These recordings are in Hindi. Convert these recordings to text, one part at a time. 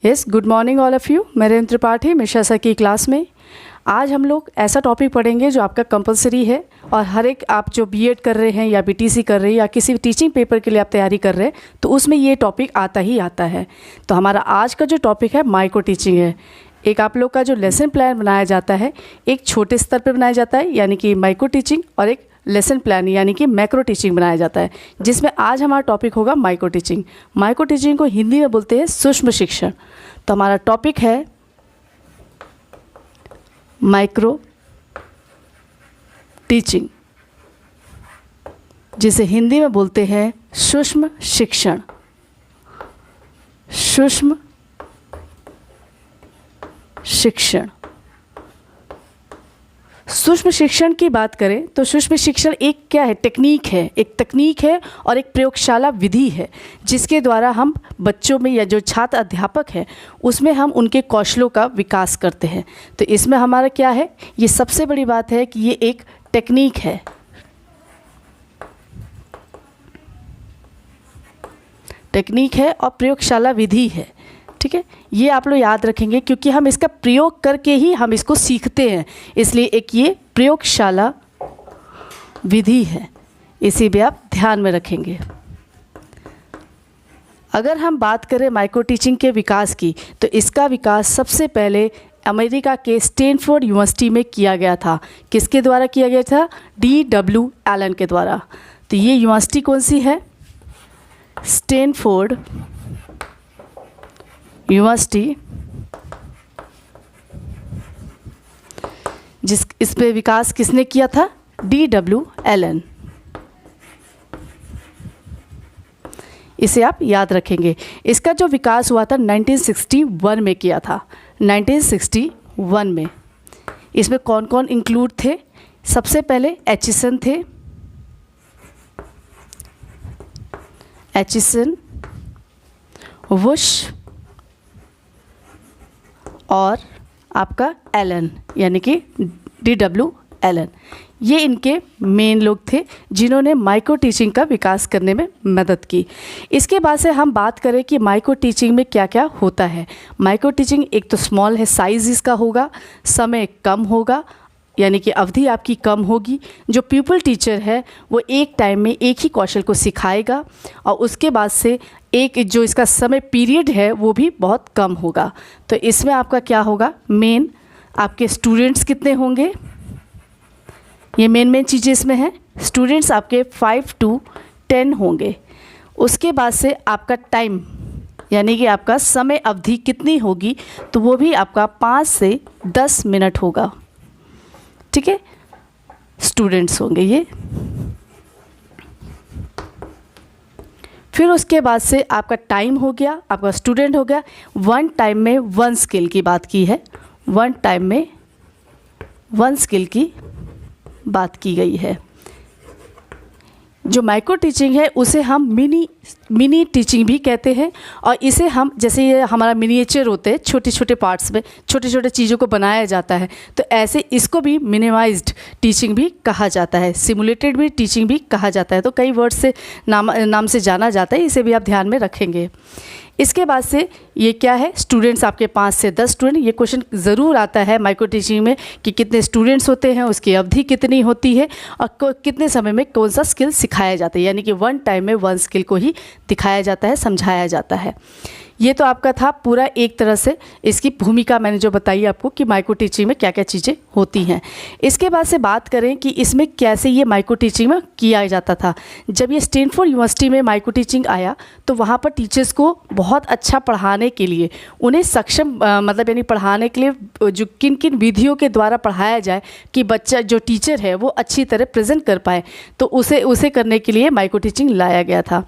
Yes, good morning all of you. मेरे त्रिपाठी मिश्रा सर की क्लास में आज हम लोग ऐसा टॉपिक पढ़ेंगे जो आपका कंपलसरी है और हर एक आप जो बीएड कर रहे हैं या बीटीसी कर रहे हैं या किसी भी टीचिंग पेपर के लिए आप तैयारी कर रहे हैं तो उसमें ये टॉपिक आता ही आता है। तो हमारा आज का जो टॉपिक है माइक्रो टीचिंग है। एक आप लोग का जो लेसन प्लान बनाया जाता है एक छोटे स्तर पर बनाया जाता है यानी कि माइक्रो टीचिंग, और एक लेसन प्लान यानी कि मैक्रो टीचिंग बनाया जाता है, जिसमें आज हमारा टॉपिक होगा माइक्रो टीचिंग। माइक्रो टीचिंग को हिंदी में बोलते हैं सूक्ष्म शिक्षण। तो हमारा टॉपिक है माइक्रो टीचिंग, जिसे हिंदी में बोलते हैं सूक्ष्म शिक्षण। सूक्ष्म शिक्षण। सूक्ष्म शिक्षण की बात करें तो सूक्ष्म शिक्षण एक क्या है, टेक्निक है, एक तकनीक है और एक प्रयोगशाला विधि है जिसके द्वारा हम बच्चों में या जो छात्र अध्यापक है उसमें हम उनके कौशलों का विकास करते हैं। तो इसमें हमारा क्या है, ये सबसे बड़ी बात है कि ये एक टेक्निक है। टेक्निक है और प्रयोगशाला विधि है। ठीक है, ये आप लोग याद रखेंगे क्योंकि हम इसका प्रयोग करके ही हम इसको सीखते हैं, इसलिए एक ये प्रयोगशाला विधि है, इसी भी आप ध्यान में रखेंगे। अगर हम बात करें माइक्रो टीचिंग के विकास की तो इसका विकास सबसे पहले अमेरिका के स्टैनफोर्ड यूनिवर्सिटी में किया गया था। किसके द्वारा किया गया था? D.W. एलन के द्वारा। तो ये यूनिवर्सिटी कौन सी है? स्टैनफोर्ड यूनिवर्सिटी, इस पे विकास किसने किया था? D.W. एलन। इसे आप याद रखेंगे। इसका जो विकास हुआ था 1961 में किया था, 1961 में। इसमें कौन कौन इंक्लूड थे? सबसे पहले एचिसन थे, एचिसन, वुश और आपका एलन यानी कि D.W. एलन। ये इनके मेन लोग थे जिन्होंने माइक्रो टीचिंग का विकास करने में मदद की। इसके बाद से हम बात करें कि माइक्रो टीचिंग में क्या क्या होता है। माइक्रो टीचिंग एक तो स्मॉल है, साइज़ इसका होगा, समय कम होगा यानी कि अवधि आपकी कम होगी। जो प्यूपल टीचर है वो एक टाइम में एक ही कौशल को सिखाएगा और उसके बाद से एक जो इसका समय पीरियड है वो भी बहुत कम होगा। तो इसमें आपका क्या होगा, मेन आपके स्टूडेंट्स कितने होंगे, ये मेन चीज़ें इसमें हैं। स्टूडेंट्स आपके 5 to 10 होंगे। उसके बाद से आपका टाइम यानी कि आपका समय अवधि कितनी होगी, तो वो भी आपका 5 से 10 मिनट होगा। ठीक है, स्टूडेंट्स होंगे ये। फिर उसके बाद से आपका टाइम हो गया, आपका स्टूडेंट हो गया। वन टाइम में वन स्किल की बात की है, वन टाइम में वन स्किल की बात की गई है। जो माइक्रो टीचिंग है उसे हम मिनी टीचिंग भी कहते हैं और इसे हम, जैसे ये हमारा मिनिएचर होते हैं, छोटे छोटे पार्ट्स में छोटे छोटे चीज़ों को बनाया जाता है, तो ऐसे इसको भी मिनिमाइज्ड टीचिंग भी कहा जाता है, सिमुलेटेड भी टीचिंग भी कहा जाता है। तो कई वर्ड से नाम से जाना जाता है, इसे भी आप ध्यान में रखेंगे। इसके बाद से ये क्या है, स्टूडेंट्स आपके 5 से 10 स्टूडेंट। ये क्वेश्चन ज़रूर आता है माइक्रो टीचिंग में कि कितने स्टूडेंट्स होते हैं, उसकी अवधि कितनी होती है और कितने समय में कौन सा स्किल सिखाया जाता है, यानी कि वन टाइम में वन स्किल को ही दिखाया जाता है, समझाया जाता है। ये तो आपका था पूरा एक तरह से इसकी भूमिका मैंने जो बताई आपको कि माइक्रो टीचिंग में क्या क्या चीज़ें होती हैं। इसके बाद से बात करें कि इसमें कैसे ये माइक्रो टीचिंग में किया जाता था। जब ये स्टैनफोर्ड यूनिवर्सिटी में माइक्रो टीचिंग आया तो वहाँ पर टीचर्स को बहुत अच्छा पढ़ाने के लिए उन्हें सक्षम मतलब यानी पढ़ाने के लिए जो किन किन विधियों के द्वारा पढ़ाया जाए कि बच्चा जो टीचर है वो अच्छी तरह प्रेजेंट कर पाए, तो उसे करने के लिए माइक्रो टीचिंग लाया गया था।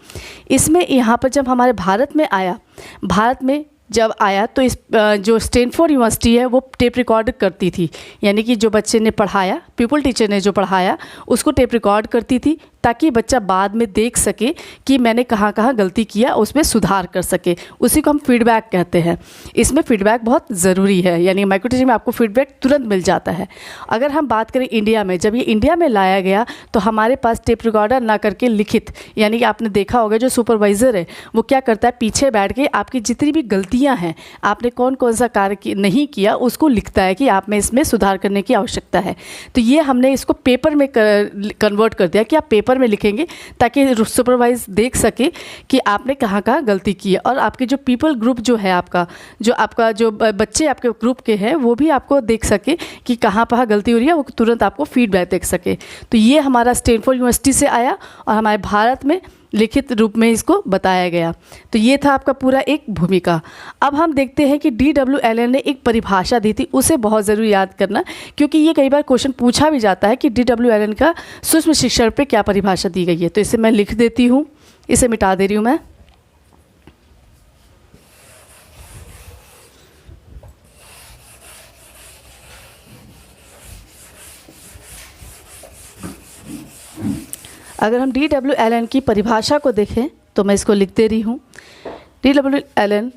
इसमें यहाँ पर जब हमारे भारत में जब आया तो इस जो स्टैनफोर्ड यूनिवर्सिटी है वो टेप रिकॉर्ड करती थी, यानी कि जो बच्चे ने पढ़ाया, पीपल टीचर ने जो पढ़ाया उसको टेप रिकॉर्ड करती थी। ताकि बच्चा बाद में देख सके कि मैंने कहाँ कहाँ गलती किया, उसमें सुधार कर सके। उसी को हम फीडबैक कहते हैं। इसमें फीडबैक बहुत ज़रूरी है, यानी माइक्रो टीचिंग में आपको फीडबैक तुरंत मिल जाता है। अगर हम बात करें इंडिया में, जब ये इंडिया में लाया गया तो हमारे पास टेप रिकॉर्डर ना करके लिखित, यानी कि आपने देखा होगा जो सुपरवाइज़र है वो क्या करता है, पीछे बैठ के आपकी जितनी भी गलतियाँ हैं, आपने कौन कौन सा कार्य नहीं किया, उसको लिखता है कि आप में इसमें सुधार करने की आवश्यकता है। तो ये हमने इसको पेपर में कन्वर्ट कर दिया कि आप पेपर में लिखेंगे ताकि सुपरवाइज देख सके कि आपने कहाँ कहाँ गलती की है। और आपके जो पीपल ग्रुप जो है, आपका जो बच्चे आपके ग्रुप के हैं, वो भी आपको देख सके कि कहाँ कहाँ गलती हो रही है, वो तुरंत आपको फीडबैक देख सके। तो ये हमारा स्टैनफोर्ड यूनिवर्सिटी से आया और हमारे भारत में लिखित रूप में इसको बताया गया। तो ये था आपका पूरा एक भूमिका। अब हम देखते हैं कि DW-LN ने एक परिभाषा दी थी, उसे बहुत ज़रूरी याद करना, क्योंकि ये कई बार क्वेश्चन पूछा भी जाता है कि DW-LN का सूक्ष्म शिक्षण पे क्या परिभाषा दी गई है। तो इसे मैं लिख देती हूँ, इसे मिटा दे रही हूँ मैं। अगर हम DW-LN की परिभाषा को देखें तो मैं इसको लिख दे रही हूँ। DW-LN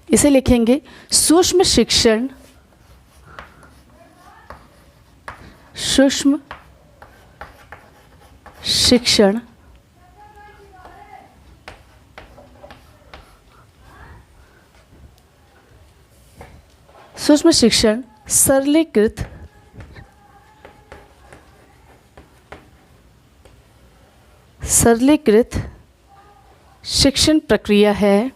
इसे लिखेंगे सूक्ष्म शिक्षण सरलीकृत शिक्षण प्रक्रिया है।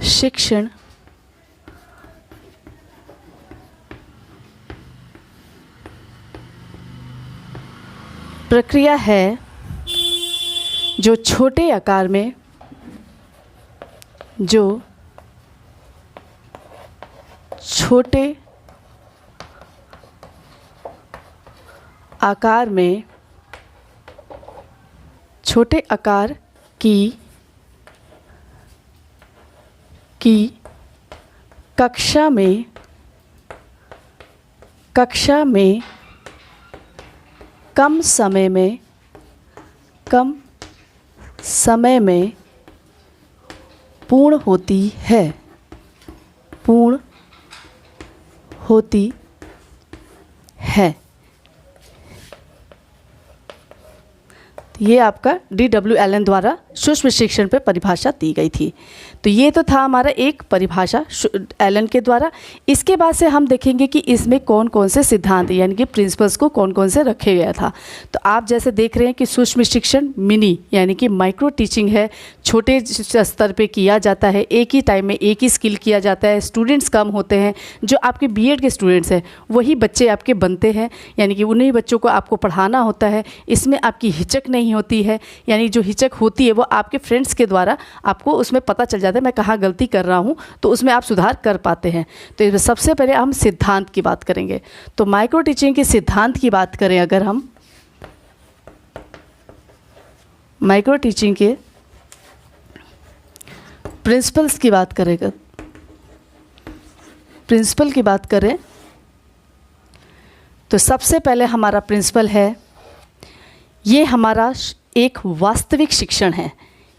शिक्षण प्रक्रिया है जो छोटे आकार में छोटे आकार की कक्षा में कम समय में पूर्ण होती है। ये आपका DW-LN द्वारा सूक्ष्म शिक्षण पर परिभाषा दी गई थी। तो ये तो था हमारा एक परिभाषा एलन के द्वारा। इसके बाद से हम देखेंगे कि इसमें कौन कौन से सिद्धांत यानी कि प्रिंसिपल्स को कौन कौन से रखे गया था। तो आप जैसे देख रहे हैं कि सूक्ष्म शिक्षण मिनी यानी कि माइक्रो टीचिंग है, छोटे स्तर पे किया जाता है, एक ही टाइम में एक ही स्किल किया जाता है, स्टूडेंट्स कम होते हैं, जो आपके बीएड के स्टूडेंट्स हैं वही बच्चे आपके बनते हैं, यानी कि उन्हीं बच्चों को आपको पढ़ाना होता है। इसमें आपकी हिचक नहीं होती है, यानी जो हिचक होती है वो आपके फ्रेंड्स के द्वारा आपको उसमें पता चल जाता है मैं कहाँ गलती कर रहा हूँ, तो उसमें आप सुधार कर पाते हैं। तो सबसे पहले हम सिद्धांत की बात करेंगे। तो माइक्रो टीचिंग के सिद्धांत की बात करें, अगर हम माइक्रो टीचिंग के प्रिंसिपल्स की बात करेंगे, प्रिंसिपल की बात करें तो सबसे पहले हमारा प्रिंसिपल है, ये हमारा एक वास्तविक शिक्षण है।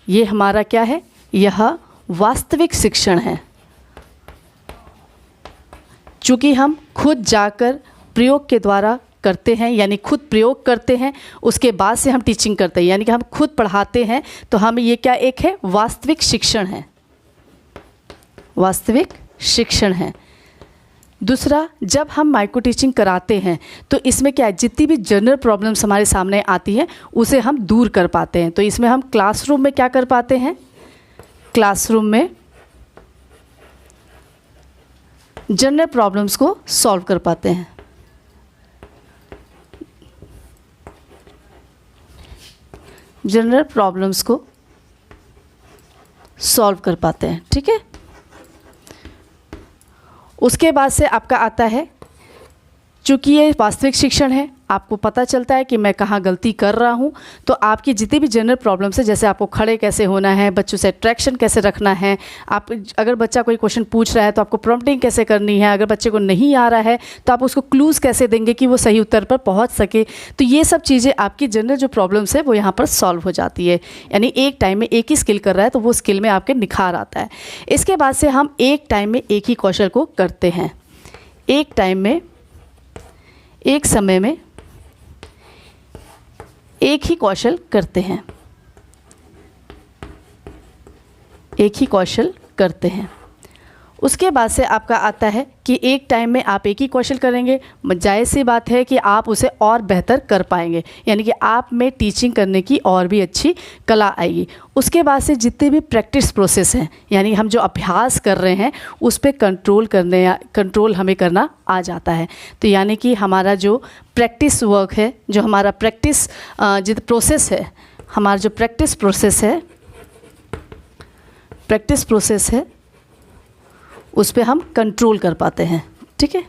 ये हमारा क्या है? यह वास्तविक शिक्षण है। चूँकि हम खुद जाकर प्रयोग के द्वारा करते हैं, यानी खुद प्रयोग करते हैं, उसके बाद से हम टीचिंग करते हैं, यानी कि हम खुद पढ़ाते हैं, तो हम ये क्या एक है? वास्तविक शिक्षण है, वास्तविक शिक्षण है। दूसरा, जब हम माइक्रो टीचिंग कराते हैं तो इसमें क्या है, जितनी भी जनरल प्रॉब्लम्स हमारे सामने आती हैं उसे हम दूर कर पाते हैं। तो इसमें हम क्लासरूम में क्या कर पाते हैं? क्लासरूम में जनरल प्रॉब्लम्स को सॉल्व कर पाते हैं। जनरल प्रॉब्लम्स को सॉल्व कर पाते हैं, ठीक है। उसके बाद से आपका आता है, चूँकि ये वास्तविक शिक्षण है आपको पता चलता है कि मैं कहाँ गलती कर रहा हूँ, तो आपकी जितनी भी जनरल प्रॉब्लम्स है, जैसे आपको खड़े कैसे होना है, बच्चों से अट्रैक्शन कैसे रखना है, आप अगर बच्चा कोई क्वेश्चन पूछ रहा है तो आपको प्रॉम्प्टिंग कैसे करनी है, अगर बच्चे को नहीं आ रहा है तो आप उसको क्लूज़ कैसे देंगे कि वो सही उत्तर पर पहुँच सके, तो ये सब चीज़ें आपकी जनरल जो प्रॉब्लम्स है वो यहाँ पर सॉल्व हो जाती है। यानी एक टाइम में एक ही स्किल कर रहा है तो वो स्किल में आपके निखार आता है। इसके बाद से हम एक टाइम में एक ही कौशल को करते हैं, एक टाइम में, एक समय में एक ही कौशल करते हैं, एक ही कौशल करते हैं। उसके बाद से आपका आता है कि एक टाइम में आप एक ही कौशल करेंगे, जायज़ सी बात है कि आप उसे और बेहतर कर पाएंगे, यानी कि आप में टीचिंग करने की और भी अच्छी कला आएगी। उसके बाद से जितने भी प्रैक्टिस प्रोसेस हैं, यानी हम जो अभ्यास कर रहे हैं उस पर कंट्रोल हमें करना आ जाता है। तो यानी कि हमारा जो प्रैक्टिस वर्क है, जो हमारा प्रैक्टिस प्रोसेस है, हमारा जो प्रैक्टिस प्रोसेस है उस पे हम कंट्रोल कर पाते हैं। ठीक है,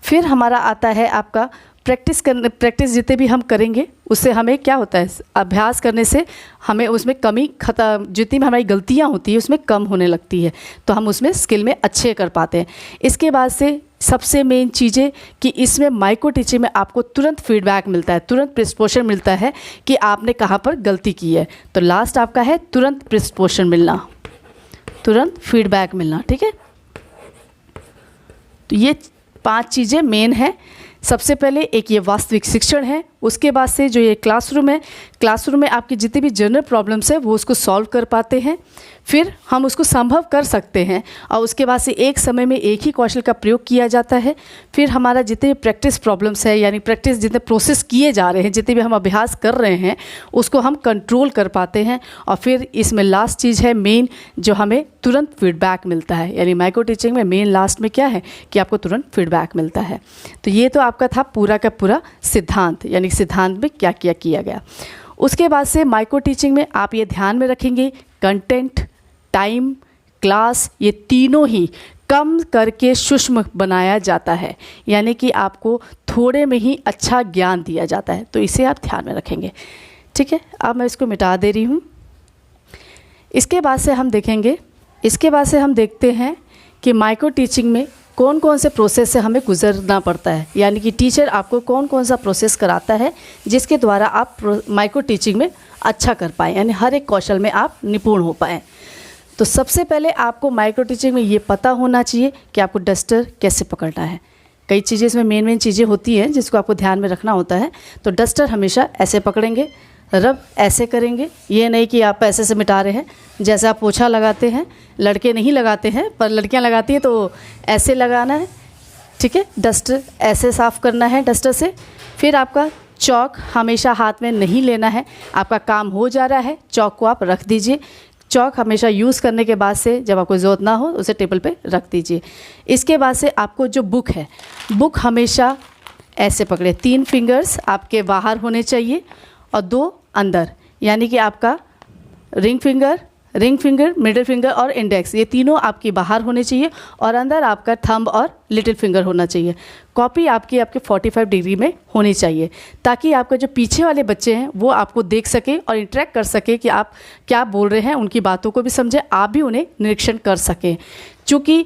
फिर हमारा आता है आपका प्रैक्टिस जितने भी हम करेंगे उससे हमें क्या होता है, अभ्यास करने से हमें उसमें कमी खत्म, जितनी भी हमारी गलतियां होती है उसमें कम होने लगती है, तो हम उसमें स्किल में अच्छे कर पाते हैं। इसके बाद से सबसे मेन चीज़ें कि इसमें माइक्रो टीचिंग में आपको तुरंत फीडबैक मिलता है, तुरंत पृष्ठपोषण मिलता है कि आपने कहाँ पर गलती की है। तो लास्ट आपका है तुरंत पृष्ठपोषण मिलना, तुरंत फीडबैक मिलना। ठीक है, तो ये 5 चीज़ें मेन है। सबसे पहले एक ये वास्तविक शिक्षण है, उसके बाद से जो ये क्लासरूम है, क्लासरूम में आपकी जितनी भी जनरल प्रॉब्लम्स है वो उसको सॉल्व कर पाते हैं, फिर हम उसको संभव कर सकते हैं, और उसके बाद से एक समय में एक ही कौशल का प्रयोग किया जाता है। फिर हमारा जितने भी प्रैक्टिस प्रॉब्लम्स है, यानी प्रैक्टिस जितने प्रोसेस किए जा रहे हैं, जितने भी हम अभ्यास कर रहे हैं उसको हम कंट्रोल कर पाते हैं। और फिर इसमें लास्ट चीज़ है मेन, जो हमें तुरंत फीडबैक मिलता है। यानी माइक्रो टीचिंग में मेन लास्ट में क्या है कि आपको तुरंत फीडबैक मिलता है। तो ये तो आपका था पूरा का पूरा सिद्धांत, यानी सिद्धांत में क्या क्या किया गया। उसके बाद से माइक्रो टीचिंग में आप ये ध्यान में रखेंगे, कंटेंट, टाइम, क्लास, ये तीनों ही कम करके सूक्ष्म बनाया जाता है, यानी कि आपको थोड़े में ही अच्छा ज्ञान दिया जाता है, तो इसे आप ध्यान में रखेंगे। ठीक है, अब मैं इसको मिटा दे रही हूँ। इसके बाद से हम देखते हैं कि माइक्रो टीचिंग में कौन कौन से प्रोसेस से हमें गुजरना पड़ता है, यानी कि टीचर आपको कौन कौन सा प्रोसेस कराता है जिसके द्वारा आप माइक्रो टीचिंग में अच्छा कर पाएँ, यानी हर एक कौशल में आप निपुण हो पाएँ। तो सबसे पहले आपको माइक्रो टीचिंग में ये पता होना चाहिए कि आपको डस्टर कैसे पकड़ना है। कई चीज़ें इसमें मेन चीज़ें होती हैं जिसको आपको ध्यान में रखना होता है। तो डस्टर हमेशा ऐसे पकड़ेंगे, रब ऐसे करेंगे, ये नहीं कि आप ऐसे से मिटा रहे हैं। जैसे आप पोछा लगाते हैं, लड़के नहीं लगाते हैं पर लड़कियां लगाती हैं, तो ऐसे लगाना है। ठीक है, डस्टर ऐसे साफ़ करना है डस्टर से। फिर आपका चौक हमेशा हाथ में नहीं लेना है। आपका काम हो जा रहा है, चौक को आप रख दीजिए। चौक हमेशा यूज़ करने के बाद से जब आपको ज़रूरत ना हो उसे टेबल पे रख दीजिए। इसके बाद से आपको जो बुक है, बुक हमेशा ऐसे पकड़े, 3 फिंगर्स आपके बाहर होने चाहिए और 2 अंदर, यानी कि आपका रिंग फिंगर, मिडिल फिंगर और इंडेक्स, ये तीनों आपकी बाहर होने चाहिए, और अंदर आपका थंब और लिटिल फिंगर होना चाहिए। कॉपी आपके 45 डिग्री में होनी चाहिए, ताकि आपका जो पीछे वाले बच्चे हैं वो आपको देख सके और इंटरेक्ट कर सके कि आप क्या बोल रहे हैं, उनकी बातों को भी समझें, आप भी उन्हें निरीक्षण कर सकें। चूँकि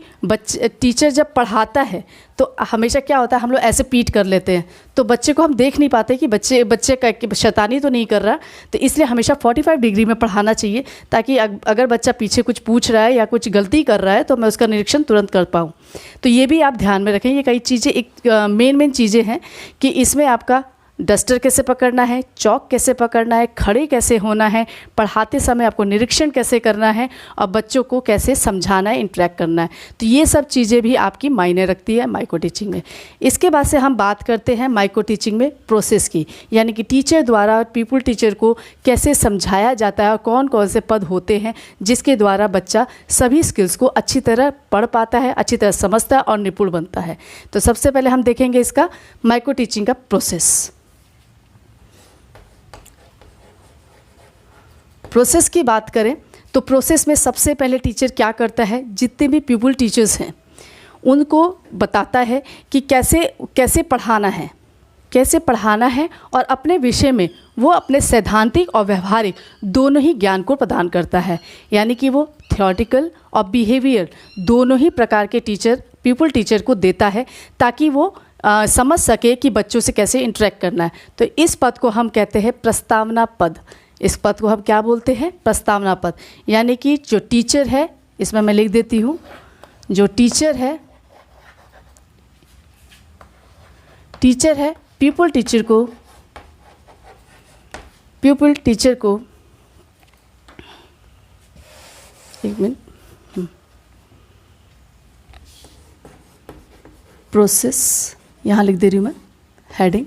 टीचर जब पढ़ाता है तो हमेशा क्या होता है, हम लोग ऐसे पीठ कर लेते हैं, तो बच्चे को हम देख नहीं पाते कि बच्चे का शैतानी तो नहीं कर रहा। तो इसलिए हमेशा 45 डिग्री में पढ़ाना चाहिए, ताकि अगर बच्चा पीछे कुछ पूछ रहा है या कुछ गलती कर रहा है तो मैं उसका निरीक्षण तुरंत कर पाऊँ। तो ये भी आप ध्यान में रखें। ये कई चीज़ें एक मेन चीज़ें हैं कि इसमें आपका डस्टर कैसे पकड़ना है, चौक कैसे पकड़ना है, खड़े कैसे होना है, पढ़ाते समय आपको निरीक्षण कैसे करना है, और बच्चों को कैसे समझाना है, इंटरेक्ट करना है। तो ये सब चीज़ें भी आपकी मायने रखती है माइक्रो टीचिंग में। इसके बाद से हम बात करते हैं माइक्रो टीचिंग में प्रोसेस की, यानी कि टीचर द्वारा पीपल टीचर को कैसे समझाया जाता है और कौन कौन से पद होते हैं जिसके द्वारा बच्चा सभी स्किल्स को अच्छी तरह पढ़ पाता है, अच्छी तरह समझता है और निपुण बनता है। तो सबसे पहले हम देखेंगे इसका माइक्रो टीचिंग का प्रोसेस की बात करें तो प्रोसेस में सबसे पहले टीचर क्या करता है, जितने भी पीपल टीचर्स हैं उनको बताता है कि कैसे पढ़ाना है। कैसे पढ़ाना है, और अपने विषय में वो अपने सैद्धांतिक और व्यवहारिक दोनों ही ज्ञान को प्रदान करता है। यानी कि वो थ्योरेटिकल और बिहेवियर दोनों ही प्रकार के पीपल टीचर को देता है, ताकि वो समझ सके कि बच्चों से कैसे इंटरेक्ट करना है। तो इस पद को हम कहते हैं प्रस्तावना पद। इस पद को हम क्या बोलते हैं? प्रस्तावना पद। यानी कि जो टीचर है, इसमें मैं लिख देती हूँ, जो टीचर है पीपल टीचर को एक मिनट, प्रोसेस यहाँ लिख दे रही हूँ मैं, हेडिंग।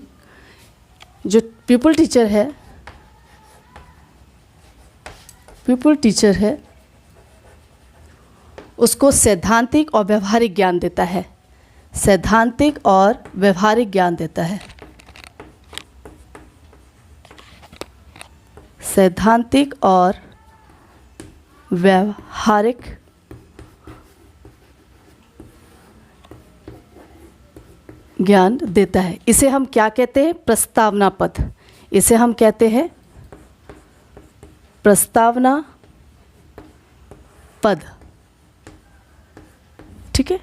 जो पीपल टीचर है उसको सैद्धांतिक और व्यवहारिक ज्ञान देता है। सैद्धांतिक और व्यवहारिक ज्ञान देता है। सैद्धांतिक और व्यवहारिक ज्ञान देता है। इसे हम क्या कहते हैं? प्रस्तावना पद। इसे हम कहते हैं प्रस्तावना पद। ठीक है।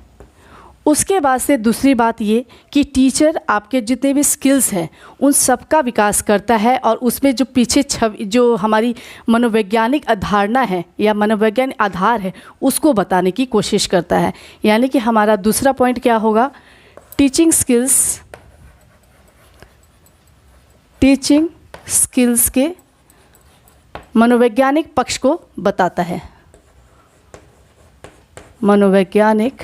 उसके बाद से दूसरी बात ये कि टीचर आपके जितने भी स्किल्स हैं उन सब का विकास करता है, और उसमें जो पीछे जो हमारी मनोवैज्ञानिक अवधारणा है या मनोवैज्ञानिक आधार है उसको बताने की कोशिश करता है। यानी कि हमारा दूसरा पॉइंट क्या होगा? टीचिंग स्किल्स के मनोवैज्ञानिक पक्ष को बताता है। मनोवैज्ञानिक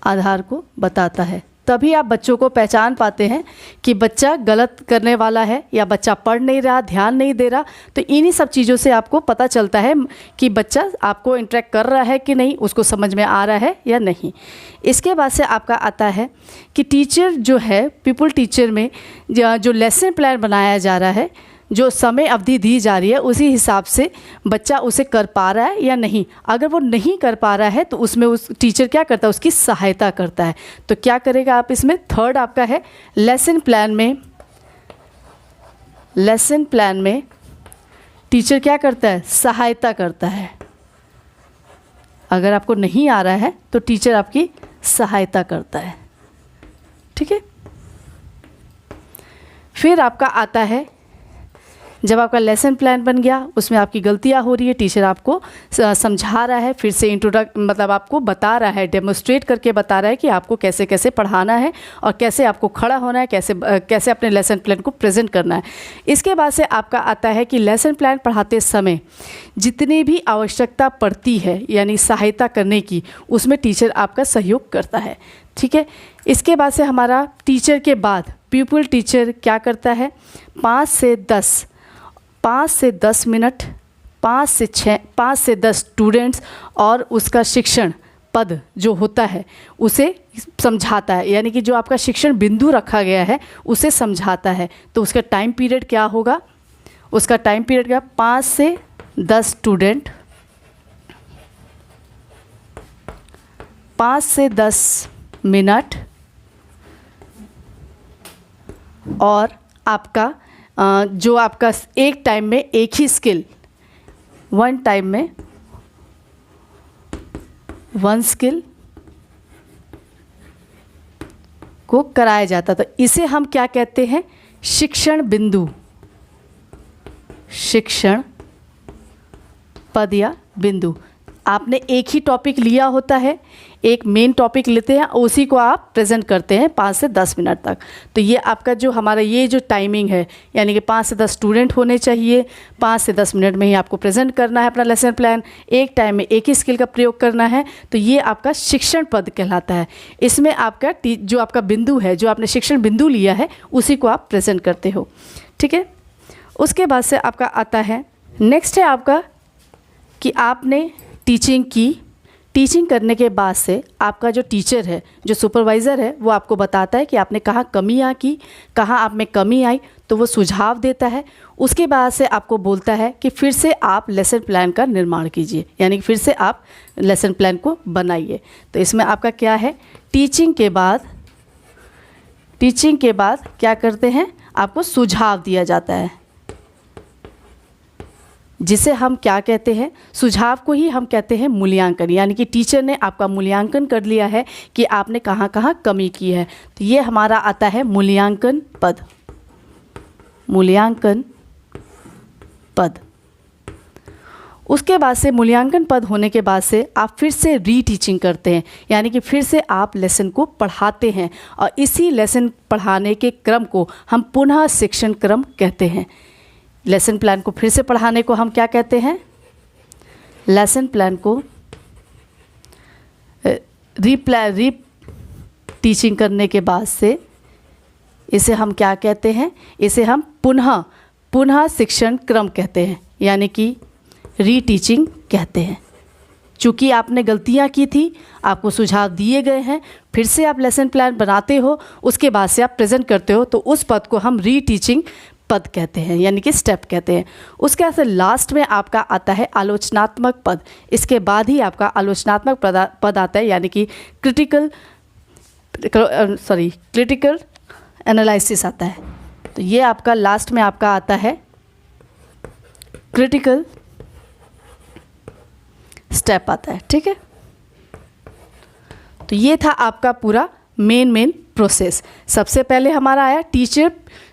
आधार को बताता है। तभी आप बच्चों को पहचान पाते हैं कि बच्चा गलत करने वाला है या बच्चा पढ़ नहीं रहा, ध्यान नहीं दे रहा। तो इन्हीं सब चीज़ों से आपको पता चलता है कि बच्चा आपको इंटरेक्ट कर रहा है कि नहीं, उसको समझ में आ रहा है या नहीं। इसके बाद से आपका आता है कि टीचर जो है, पीपल टीचर में जो लेसन प्लान बनाया जा रहा है, जो समय अवधि दी जा रही है, उसी हिसाब से बच्चा उसे कर पा रहा है या नहीं। अगर वो नहीं कर पा रहा है तो उसमें उस टीचर क्या करता है? उसकी सहायता करता है। तो क्या करेगा आप इसमें? थर्ड आपका है लेसन प्लान में टीचर क्या करता है? सहायता करता है। अगर आपको नहीं आ रहा है तो टीचर आपकी सहायता करता है। ठीक है। फिर आपका आता है, जब आपका लेसन प्लान बन गया, उसमें आपकी गलतियां हो रही है, टीचर आपको समझा रहा है, फिर से मतलब आपको बता रहा है, डेमोस्ट्रेट करके बता रहा है कि आपको कैसे कैसे पढ़ाना है और कैसे आपको खड़ा होना है, कैसे अपने लेसन प्लान को प्रेजेंट करना है। इसके बाद से आपका आता है कि लेसन प्लान पढ़ाते समय जितनी भी आवश्यकता पड़ती है यानी सहायता करने की, उसमें टीचर आपका सहयोग करता है। ठीक है। इसके बाद से हमारा टीचर के बाद पीपल टीचर क्या करता है? 5 से 10 मिनट, 5 से 10 स्टूडेंट्स और उसका शिक्षण पद जो होता है उसे समझाता है। यानी कि जो आपका शिक्षण बिंदु रखा गया है उसे समझाता है। तो उसका टाइम पीरियड क्या होगा? उसका टाइम पीरियड क्या? 5 से 10 स्टूडेंट, 5 से 10 मिनट, और आपका जो आपका एक टाइम में एक ही स्किल, वन टाइम में वन स्किल को कराया जाता। तो इसे हम क्या कहते हैं? शिक्षण बिंदु, शिक्षण पद या बिंदु। आपने एक ही टॉपिक लिया होता है, एक मेन टॉपिक लेते हैं, उसी को आप प्रेजेंट करते हैं 5 से 10 मिनट तक। तो ये आपका जो हमारा ये जो टाइमिंग है, यानी कि 5 से 10 स्टूडेंट होने चाहिए, 5 से 10 मिनट में ही आपको प्रेजेंट करना है अपना लेसन प्लान, एक टाइम में एक ही स्किल का प्रयोग करना है। तो ये आपका शिक्षण पद कहलाता है। इसमें आपका जो आपका बिंदु है, जो आपने शिक्षण बिंदु लिया है, उसी को आप प्रेजेंट करते हो। ठीक है। उसके बाद से आपका आता है, नेक्स्ट है आपका कि आपने टीचिंग की, टीचिंग करने के बाद से आपका जो टीचर है, जो सुपरवाइज़र है, वो आपको बताता है कि आपने कहाँ कमियाँ की, कहाँ आप में कमी आई, तो वो सुझाव देता है। उसके बाद से आपको बोलता है कि फिर से आप लेसन प्लान का निर्माण कीजिए, यानी कि फिर से आप लेसन प्लान को बनाइए। तो इसमें आपका क्या है, टीचिंग के बाद क्या करते हैं, आपको सुझाव दिया जाता है, जिसे हम क्या कहते हैं, सुझाव को ही हम कहते हैं मूल्यांकन। यानी कि टीचर ने आपका मूल्यांकन कर लिया है कि आपने कहाँ कहाँ कमी की है। तो ये हमारा आता है मूल्यांकन पद। मूल्यांकन पद। उसके बाद से मूल्यांकन पद होने के बाद से आप फिर से रीटीचिंग करते हैं, यानी कि फिर से आप लेसन को पढ़ाते हैं, और इसी लेसन पढ़ाने के क्रम को हम पुनः शिक्षण क्रम कहते हैं। लेसन प्लान को फिर से पढ़ाने को हम क्या कहते हैं, लेसन प्लान को टीचिंग करने के बाद से इसे हम क्या कहते हैं, इसे हम पुनः शिक्षण क्रम कहते हैं, यानी कि रीटीचिंग कहते हैं। चूँकि आपने गलतियाँ की थी, आपको सुझाव दिए गए हैं, फिर से आप लेसन प्लान बनाते हो, उसके बाद से आप प्रेजेंट करते हो, तो उस पद को हम रीटीचिंग पद कहते हैं, यानी कि स्टेप कहते हैं। उसके बाद से लास्ट में आपका आता है आलोचनात्मक पद। इसके बाद ही आपका आलोचनात्मक पद आता है, यानी कि क्रिटिकल एनालिसिस आता है। तो ये आपका लास्ट में आपका आता है क्रिटिकल स्टेप आता है, ठीक है। तो ये था आपका पूरा मेन प्रोसेस। सबसे पहले हमारा आया टीचर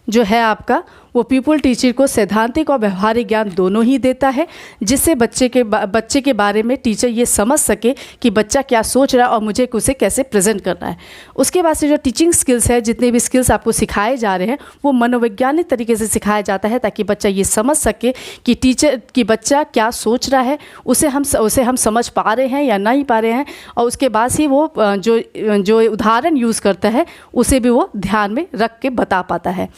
जो है आपका, वो पीपल टीचर को सैद्धांतिक और व्यवहारिक ज्ञान दोनों ही देता है, जिससे बच्चे के बारे में टीचर ये समझ सके कि बच्चा क्या सोच रहा है और मुझे उसे कैसे प्रेजेंट करना है। उसके बाद से जो टीचिंग स्किल्स है, जितने भी स्किल्स आपको सिखाए जा रहे हैं, वो मनोवैज्ञानिक तरीके से सिखाया जाता है, ताकि बच्चा ये समझ सके कि बच्चा क्या सोच रहा है, उसे हम समझ पा रहे हैं या नहीं पा रहे हैं, और उसके बाद ही वो जो उदाहरण यूज़ करता है उसे भी वो ध्यान में रख के बता पाता है।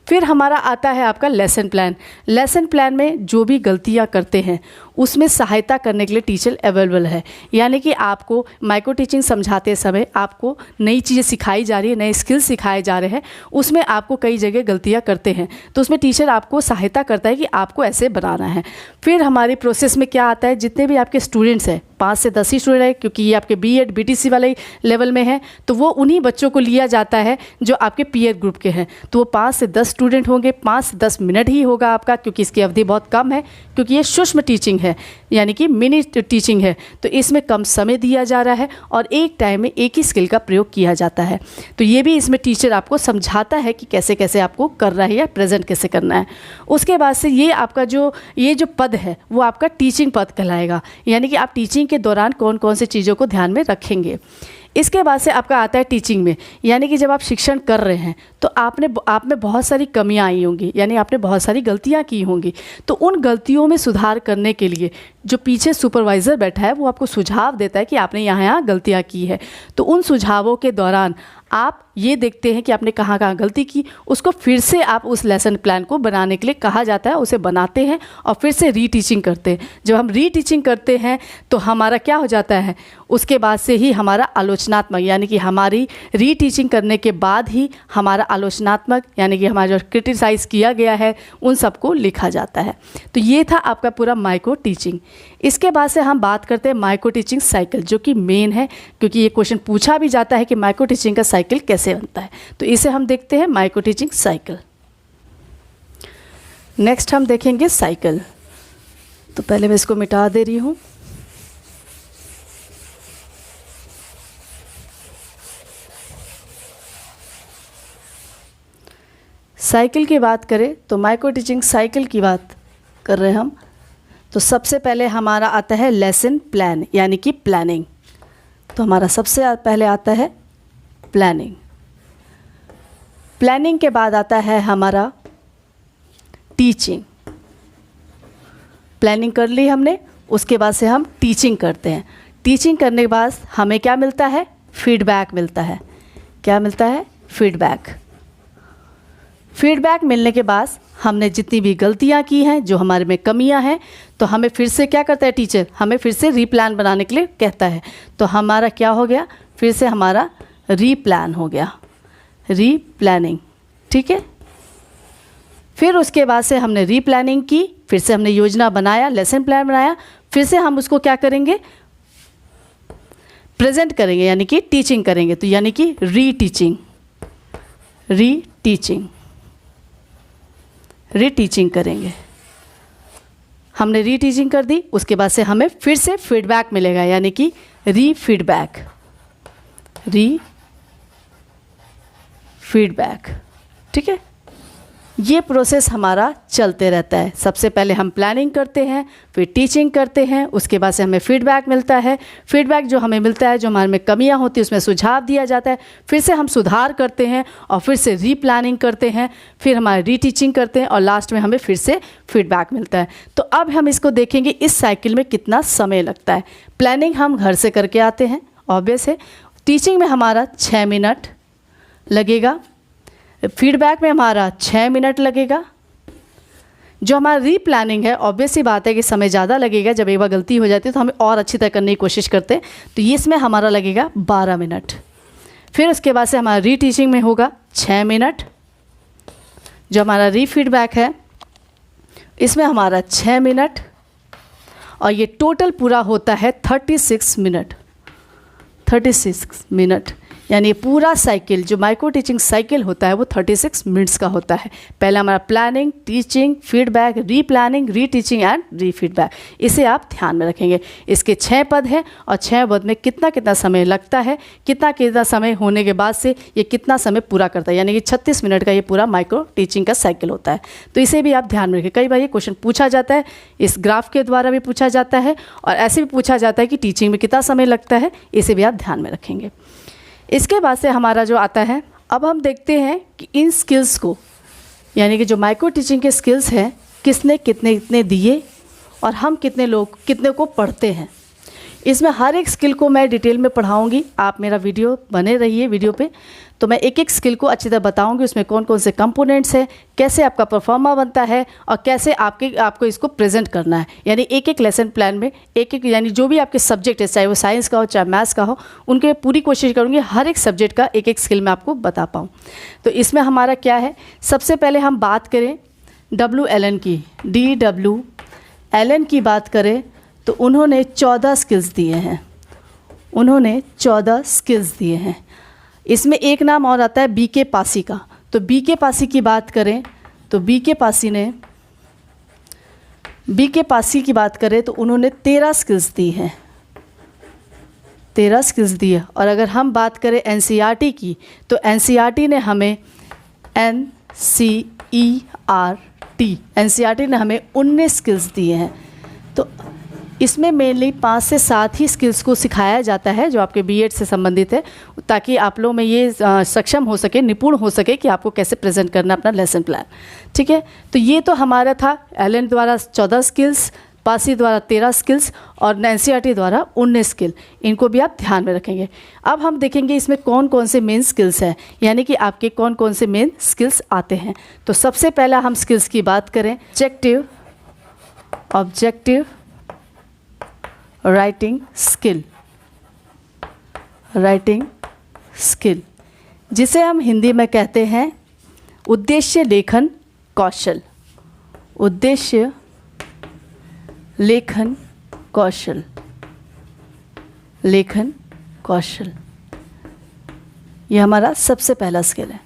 फिर हमारा आता है आपका लेसन प्लान। लेसन प्लान में जो भी गलतियां करते हैं उसमें सहायता करने के लिए टीचर अवेलेबल है, यानी कि आपको माइक्रो टीचिंग समझाते समय आपको नई चीज़ें सिखाई जा रही है, नए स्किल्स सिखाए जा रहे हैं, उसमें आपको कई जगह गलतियां करते हैं, तो उसमें टीचर आपको सहायता करता है कि आपको ऐसे बनाना है। फिर हमारी प्रोसेस में क्या आता है, जितने भी आपके स्टूडेंट्स हैं, 5 से 10 ही स्टूडेंट है, क्योंकि ये आपके बीएड बीटीसी वाले लेवल में है, तो वो उन्हीं बच्चों को लिया जाता है जो आपके पीयर ग्रुप के हैं। तो वो 5 से 10 स्टूडेंट होंगे, 5 से 10 मिनट ही होगा आपका, क्योंकि इसकी अवधि बहुत कम है, क्योंकि ये सूक्ष्म टीचिंग है, यानी कि मिनी टीचिंग है, तो इसमें कम समय दिया जा रहा है और एक टाइम में एक ही स्किल का प्रयोग किया जाता है। तो ये भी इसमें टीचर आपको समझाता है कि कैसे कैसे आपको करना है या प्रेजेंट कैसे करना है। उसके बाद से ये आपका जो पद है वो आपका टीचिंग पद कहलाएगा, यानी कि आप टीचिंग के दौरान कौन कौन सी चीज़ों को ध्यान में रखेंगे। इसके बाद से आपका आता है टीचिंग में, यानी कि जब आप शिक्षण कर रहे हैं तो आप में बहुत सारी कमियां आई होंगी, यानी आपने बहुत सारी गलतियां की होंगी, तो उन गलतियों में सुधार करने के लिए जो पीछे सुपरवाइज़र बैठा है वो आपको सुझाव देता है कि आपने यहाँ गलतियाँ की है। तो उन सुझावों के दौरान आप ये देखते हैं कि आपने कहाँ कहाँ गलती की, उसको फिर से आप उस लेसन प्लान को बनाने के लिए कहा जाता है, उसे बनाते हैं और फिर से रीटीचिंग करते हैं। जब हम रीटीचिंग करते हैं तो हमारा क्या हो जाता है, उसके बाद से ही हमारा आलोचनात्मक, यानी कि हमारी रीटीचिंग करने के बाद ही हमारा आलोचनात्मक, यानी कि हमारा जो क्रिटिसाइज़ किया गया है उन सबको लिखा जाता है। तो ये था आपका पूरा माइक्रो टीचिंग। इसके बाद से हम बात करते हैं माइक्रो टीचिंग साइकिल, जो कि मेन है, क्योंकि ये क्वेश्चन पूछा भी जाता है कि माइक्रो टीचिंग का साइकिल कैसे बनता है। तो इसे हम देखते हैं माइक्रो टीचिंग साइकिल। नेक्स्ट हम देखेंगे साइकिल। तो पहले मैं इसको मिटा दे रही हूँ। साइकिल की बात करें तो माइक्रो टीचिंग साइकिल की बात कर रहे हैं हम। तो सबसे पहले हमारा आता है लेसन प्लान, यानी कि प्लानिंग। तो हमारा सबसे पहले आता है प्लानिंग। प्लानिंग के बाद आता है हमारा टीचिंग। प्लानिंग कर ली हमने, उसके बाद से हम टीचिंग करते हैं। टीचिंग करने के बाद हमें क्या मिलता है, फीडबैक मिलता है। क्या मिलता है, फीडबैक। फीडबैक मिलने के बाद हमने जितनी भी गलतियां की हैं, जो हमारे में कमियां हैं, तो हमें फिर से क्या करता है टीचर, हमें फिर से रीप्लान बनाने के लिए कहता है। तो हमारा क्या हो गया, फिर से हमारा रीप्लान हो गया, रीप्लानिंग। ठीक है, फिर उसके बाद से हमने रीप्लानिंग की, फिर से हमने योजना बनाया, लेसन प्लान बनाया, फिर से हम उसको क्या करेंगे, प्रेजेंट करेंगे, यानी कि टीचिंग करेंगे। तो यानी कि रीटीचिंग, रीटीचिंग, रीटीचिंग करेंगे। हमने रीटीचिंग कर दी, उसके बाद से हमें फिर से फीडबैक मिलेगा, यानी कि रीफीडबैक, रीफीडबैक। ठीक है, ये प्रोसेस हमारा चलते रहता है। सबसे पहले हम प्लानिंग करते हैं, फिर टीचिंग करते हैं, उसके बाद से हमें फीडबैक मिलता है। फीडबैक जो हमें मिलता है, जो हमारे में कमियां होती हैं उसमें सुझाव दिया जाता है, फिर से हम सुधार करते हैं और फिर से रीप्लानिंग करते हैं, फिर हमारे रीटीचिंग करते हैं और लास्ट में हमें फिर से फीडबैक मिलता है। तो अब हम इसको देखेंगे इस साइकिल में कितना समय लगता है। प्लानिंग हम घर से करके आते हैं, ऑब्वियस है। टीचिंग में हमारा 6 मिनट लगेगा, फीडबैक में हमारा 6 मिनट लगेगा। जो हमारा रीप्लानिंग है, ऑब्वियस ही बात है कि समय ज़्यादा लगेगा, जब एक बार गलती हो जाती है तो हमें और अच्छी तरह करने की कोशिश करते हैं, तो ये इसमें हमारा लगेगा 12 मिनट। फिर उसके बाद से हमारा रीटीचिंग में होगा 6 मिनट। जो हमारा रीफीडबैक है इसमें हमारा 6 मिनट, और ये टोटल पूरा होता है 36 मिनट, 36 मिनट। यानी पूरा साइकिल, जो माइक्रो टीचिंग साइकिल होता है वो 36 मिनट्स का होता है। पहला हमारा planning, teaching, feedback, replanning, reteaching and refeedback. इसे आप ध्यान में रखेंगे। इसके 6 पद हैं और 6 पद में कितना कितना समय लगता है, कितना कितना समय होने के बाद से ये कितना समय पूरा करता है, यानी कि 36 मिनट का ये पूरा माइक्रो टीचिंग का साइकिल होता है। तो इसे भी आप ध्यान में रखें। कई बार ये क्वेश्चन पूछा जाता है, इस ग्राफ के द्वारा भी पूछा जाता है और ऐसे भी पूछा जाता है कि टीचिंग में कितना समय लगता है, इसे भी आप ध्यान में रखेंगे। इसके बाद से हमारा जो आता है, अब हम देखते हैं कि इन स्किल्स को, यानी कि जो माइक्रो टीचिंग के स्किल्स हैं, किसने कितने कितने दिए और हम कितने लोग कितने को पढ़ते हैं। इसमें हर एक स्किल को मैं डिटेल में पढ़ाऊंगी। आप मेरा वीडियो बने रहिए वीडियो पे, तो मैं एक एक स्किल को अच्छी तरह बताऊंगी। उसमें कौन कौन से कंपोनेंट्स हैं, कैसे आपका परफॉर्मा बनता है और कैसे आपको इसको प्रेजेंट करना है। यानी एक एक लेसन प्लान में एक एक, यानी जो भी आपके सब्जेक्ट है, चाहे वो साइंस का हो चाहे मैथ्स का हो, उनके पूरी कोशिश करूँगी हर एक सब्जेक्ट का एक एक स्किल मैं आपको बता पाऊँ। तो इसमें हमारा क्या है, सबसे पहले हम बात करें WLN की, DWLN की बात करें तो उन्होंने 14 स्किल्स दिए हैं, उन्होंने 14 स्किल्स दिए हैं। इसमें एक नाम और आता है BK पासी का। तो BK पासी की बात करें तो BK पासी की बात करें तो उन्होंने 13 स्किल्स दी हैं, 13 स्किल्स दी है। और अगर हम बात करें NCERT की, तो NCERT ने हमें NCERT ने हमें 19 स्किल्स दिए हैं। तो इसमें मेनली 5 से 7 ही स्किल्स को सिखाया जाता है जो आपके BEd से संबंधित है, ताकि आप लोग में ये सक्षम हो सके, निपुण हो सके कि आपको कैसे प्रेजेंट करना अपना लेसन प्लान। ठीक है, तो ये तो हमारा था LN द्वारा 14 स्किल्स, पासी द्वारा 13 स्किल्स और NCERT द्वारा 19 स्किल। इनको भी आप ध्यान में रखेंगे। अब हम देखेंगे इसमें कौन कौन से मेन स्किल्स हैं, यानी कि आपके कौन कौन से मेन स्किल्स आते हैं। तो सबसे पहला हम स्किल्स की बात करें, ऑब्जेक्टिव राइटिंग स्किल, जिसे हम हिंदी में कहते हैं उद्देश्य लेखन कौशल, उद्देश्य लेखन कौशल, लेखन कौशल। ये हमारा सबसे पहला स्किल है।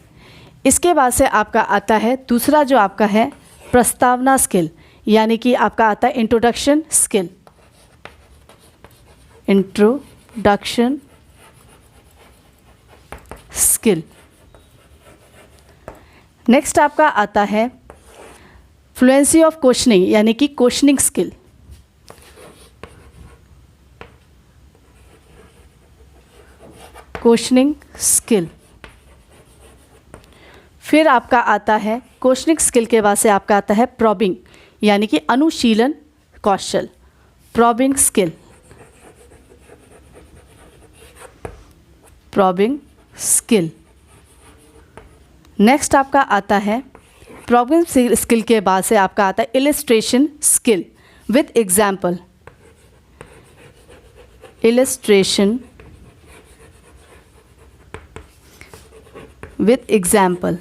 इसके बाद से आपका आता है दूसरा, जो आपका है प्रस्तावना स्किल, यानी कि आपका आता है introduction skill, introduction skill. Next आपका आता है फ्लुएंसी ऑफ क्वेश्चनिंग, यानी कि क्वेश्चनिंग स्किल, क्वेश्चनिंग स्किल। फिर आपका आता है क्वेश्चनिंग स्किल के बाद से आपका आता है प्रॉबिंग, यानी कि अनुशीलन कौशल, probing skill, probing skill. Next आपका आता है प्रॉब्लम स्किल के बाद से आपका आता है illustration skill with example. Illustration with example.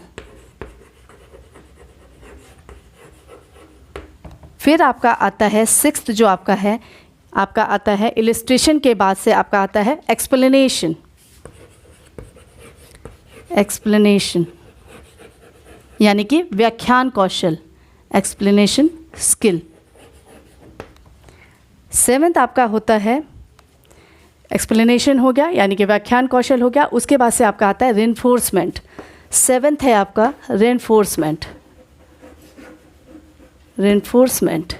फिर आपका आता है सिक्स्थ, जो आपका है, आपका आता है इलस्ट्रेशन के बाद से आपका आता है एक्सप्लेनेशन। एक्सप्लेनेशन यानी कि व्याख्यान कौशल, एक्सप्लेनेशन स्किल। सेवेंथ आपका होता है एक्सप्लेनेशन हो गया यानी कि व्याख्यान कौशल हो गया। उसके बाद से आपका आता है रेनफोर्समेंट। सेवेंथ है आपका रेनफोर्समेंट। रेनफोर्समेंट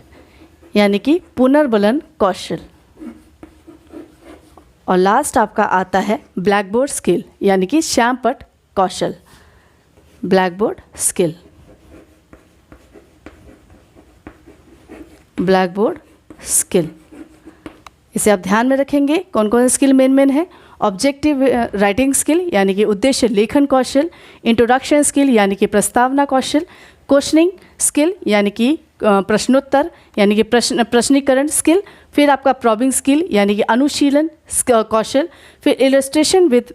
यानी कि पुनर्बलन कौशल। और लास्ट आपका आता है ब्लैक बोर्ड स्किल यानी कि श्यामपट्ट कौशल। Black board skill, black board skill, इसे आप ध्यान में रखेंगे। कौन कौन से स्किल मेन है? ऑब्जेक्टिव राइटिंग स्किल यानी कि उद्देश्य लेखन कौशल, इंट्रोडक्शन स्किल यानी कि प्रस्तावना कौशल, क्वेश्चनिंग स्किल यानी कि प्रश्नोत्तर यानी कि प्रश्नीकरण स्किल, फिर आपका प्रॉबिंग स्किल यानी कि अनुशीलन कौशल, फिर इलस्ट्रेशन विद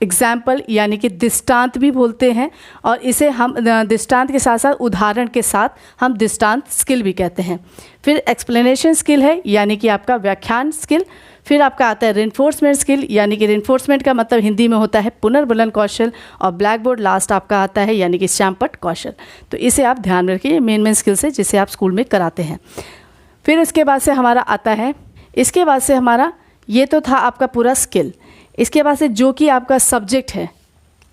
एग्जाम्पल यानी कि दृष्टांत भी बोलते हैं, और इसे हम दृष्टांत के साथ साथ उदाहरण के साथ हम दृष्टांत स्किल भी कहते हैं। फिर एक्सप्लेनेशन स्किल है यानी कि आपका व्याख्यान स्किल। फिर आपका आता है रेनफोर्समेंट स्किल यानी कि रेनफोर्समेंट का मतलब हिंदी में होता है पुनर्बलन कौशल, और ब्लैक बोर्ड लास्ट आपका आता है यानी कि श्यामपट्ट कौशल। तो इसे आप ध्यान में रखिए, मेन स्किल्स है जिसे आप स्कूल में कराते हैं। फिर इसके बाद से हमारा आता है, इसके बाद से हमारा ये तो था आपका पूरा स्किल। इसके बाद से जो कि आपका सब्जेक्ट है,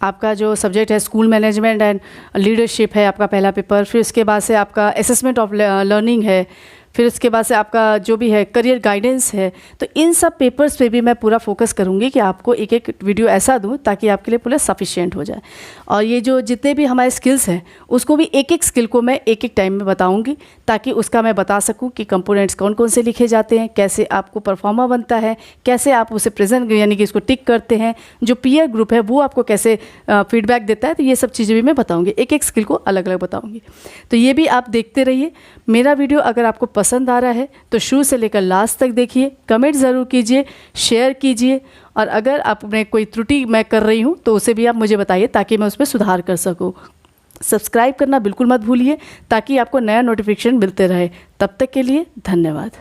आपका जो सब्जेक्ट है स्कूल मैनेजमेंट एंड लीडरशिप है आपका पहला पेपर। फिर उसके बाद से आपका असेसमेंट ऑफ लर्निंग है। फिर उसके बाद से आपका जो भी है करियर गाइडेंस है। तो इन सब पेपर्स पे भी मैं पूरा फोकस करूँगी कि आपको एक एक वीडियो ऐसा दूँ ताकि आपके लिए पूरा सफिशिएंट हो जाए। और ये जो जितने भी हमारे स्किल्स हैं उसको भी एक एक स्किल को मैं एक एक टाइम में बताऊँगी, ताकि उसका मैं बता सकूँ कि कंपोनेंट्स कौन कौन से लिखे जाते हैं, कैसे आपको परफॉर्मा बनता है, कैसे आप उसे प्रेजेंट यानी कि इसको टिक करते हैं, जो पीयर ग्रुप है वो आपको कैसे फीडबैक देता है। तो ये सब चीज़ें भी मैं बताऊँगी, एक एक स्किल को अलग अलग बताऊँगी। तो ये भी आप देखते रहिए। मेरा वीडियो अगर आपको पसंद आ रहा है तो शुरू से लेकर लास्ट तक देखिए, कमेंट ज़रूर कीजिए, शेयर कीजिए, और अगर आप में कोई त्रुटि मैं कर रही हूँ तो उसे भी आप मुझे बताइए ताकि मैं उसमें सुधार कर सकूँ। सब्सक्राइब करना बिल्कुल मत भूलिए ताकि आपको नया नोटिफिकेशन मिलते रहे। तब तक के लिए धन्यवाद।